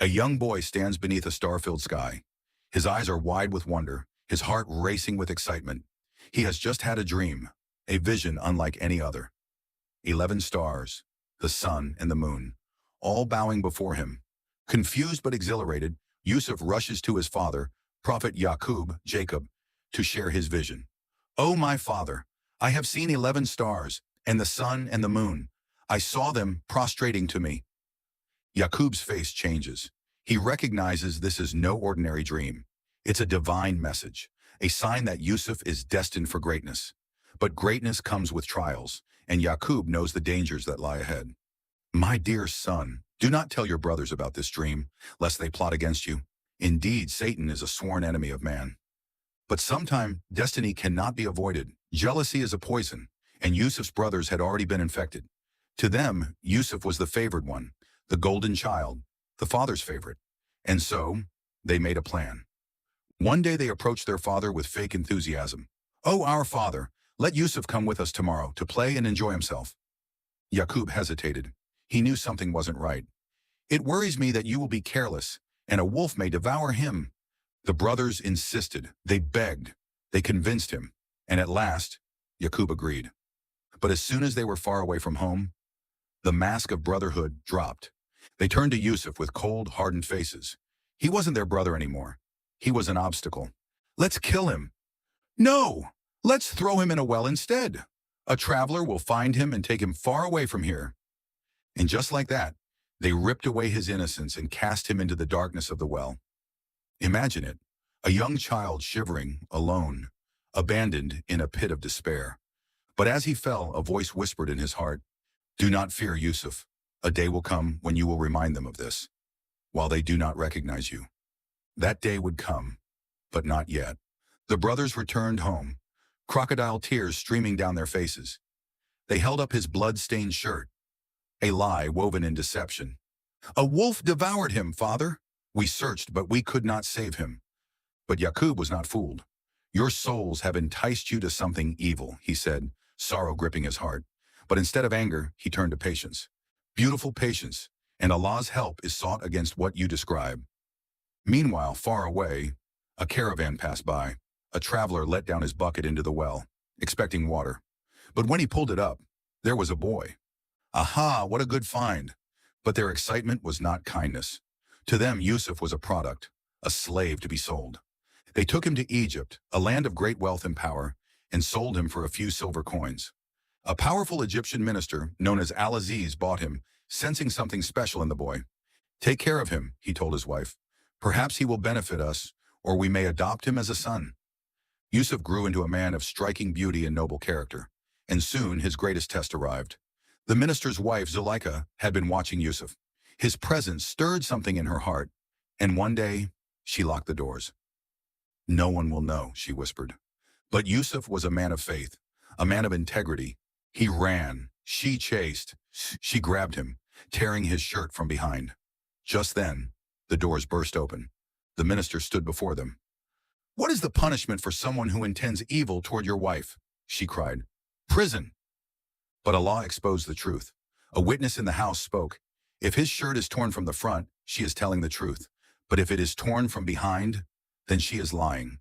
A young boy stands beneath a star-filled sky. His eyes are wide with wonder, his heart racing with excitement. He has just had a dream, a vision unlike any other. 11 stars, the sun and the moon, all bowing before him. Confused but exhilarated, Yusuf rushes to his father, Prophet Jacob, to share his vision. "Oh, my father, I have seen 11 stars, and the sun and the moon. I saw them prostrating to me." Yaqub's face changes. He recognizes this is no ordinary dream. It's a divine message, a sign that Yusuf is destined for greatness. But greatness comes with trials, and Yaqub knows the dangers that lie ahead. "My dear son, do not tell your brothers about this dream, lest they plot against you. Indeed, Satan is a sworn enemy of man. But sometime, destiny cannot be avoided. Jealousy is a poison, and Yusuf's brothers had already been infected. To them, Yusuf was the favored one, the golden child, the father's favorite. And so, they made a plan. One day they approached their father with fake enthusiasm. "Oh, our father, let Yusuf come with us tomorrow to play and enjoy himself." Yaqub hesitated. He knew something wasn't right. "It worries me that you will be careless, and a wolf may devour him." The brothers insisted. They begged. They convinced him. And at last, Yaqub agreed. But as soon as they were far away from home, the mask of brotherhood dropped. They turned to Yusuf with cold, hardened faces. He wasn't their brother anymore. He was an obstacle. "Let's kill him." "No! Let's throw him in a well instead. A traveler will find him and take him far away from here." And just like that, they ripped away his innocence and cast him into the darkness of the well. Imagine it, a young child shivering, alone, abandoned in a pit of despair. But as he fell, a voice whispered in his heart, "Do not fear, Yusuf. A day will come when you will remind them of this, while they do not recognize you." That day would come, but not yet. The brothers returned home, crocodile tears streaming down their faces. They held up his blood-stained shirt, a lie woven in deception. "A wolf devoured him, father. We searched, but we could not save him." But Yaqub was not fooled. "Your souls have enticed you to something evil," he said, sorrow gripping his heart. But instead of anger, he turned to patience. "Beautiful patience, and Allah's help is sought against what you describe." Meanwhile, far away, a caravan passed by. A traveler let down his bucket into the well, expecting water. But when he pulled it up, there was a boy. Aha, what a good find! But their excitement was not kindness. To them, Yusuf was a product, a slave to be sold. They took him to Egypt, a land of great wealth and power, and sold him for a few silver coins. A powerful Egyptian minister, known as Al-Aziz, bought him, sensing something special in the boy. "Take care of him," he told his wife. "Perhaps he will benefit us, or we may adopt him as a son." Yusuf grew into a man of striking beauty and noble character, and soon his greatest test arrived. The minister's wife, Zuleika, had been watching Yusuf. His presence stirred something in her heart, and one day, she locked the doors. "No one will know," she whispered. But Yusuf was a man of faith, a man of integrity. He ran, she chased, she grabbed him, tearing his shirt from behind. Just then, the doors burst open. The minister stood before them. "What is the punishment for someone who intends evil toward your wife?" she cried. "Prison." But Allah exposed the truth. A witness in the house spoke. "If his shirt is torn from the front, she is telling the truth. But if it is torn from behind, then she is lying."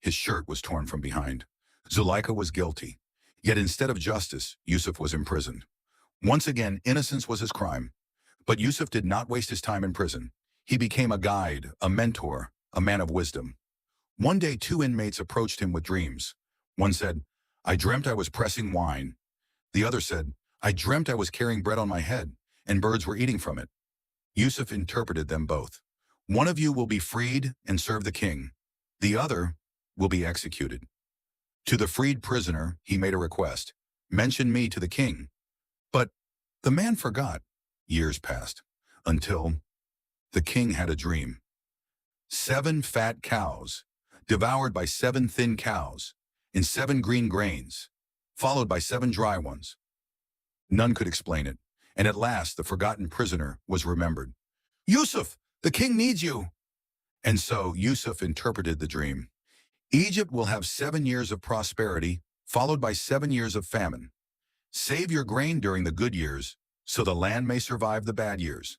His shirt was torn from behind. Zuleika was guilty. Yet instead of justice, Yusuf was imprisoned. Once again, innocence was his crime. But Yusuf did not waste his time in prison. He became a guide, a mentor, a man of wisdom. One day, two inmates approached him with dreams. One said, "I dreamt I was pressing wine." The other said, "I dreamt I was carrying bread on my head, and birds were eating from it." Yusuf interpreted them both. "One of you will be freed and serve the king. The other will be executed." To the freed prisoner, he made a request. "Mention me to the king." But the man forgot. Years passed, until the king had a dream. 7 fat cows, devoured by 7 thin cows, and 7 green grains, followed by 7 dry ones. None could explain it, and at last the forgotten prisoner was remembered. "Yusuf, the king needs you." And so Yusuf interpreted the dream. Egypt will have 7 years of prosperity, followed by 7 years of famine. Save your grain during the good years, so the land may survive the bad years.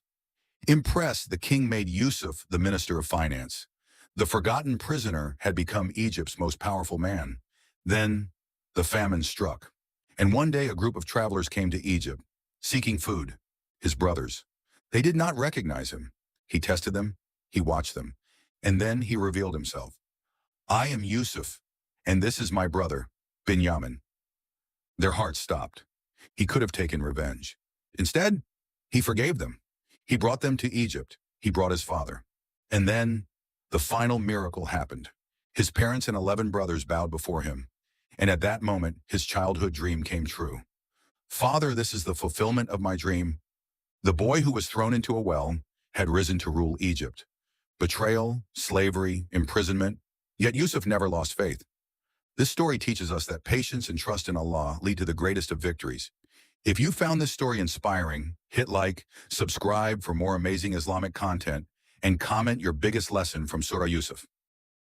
Impressed, the king made Yusuf the minister of finance. The forgotten prisoner had become Egypt's most powerful man. Then, the famine struck. And one day a group of travelers came to Egypt, seeking food, his brothers. They did not recognize him. He tested them, he watched them, and then he revealed himself. I am Yusuf, and this is my brother, Binyamin. Their hearts stopped. He could have taken revenge. Instead, he forgave them. He brought them to Egypt. He brought his father. And then, the final miracle happened. His parents and 11 brothers bowed before him. And at that moment, his childhood dream came true. Father, this is the fulfillment of my dream. The boy who was thrown into a well had risen to rule Egypt. Betrayal, slavery, imprisonment, yet Yusuf never lost faith. This story teaches us that patience and trust in Allah lead to the greatest of victories. If you found this story inspiring, hit like, subscribe for more amazing Islamic content, and comment your biggest lesson from Surah Yusuf.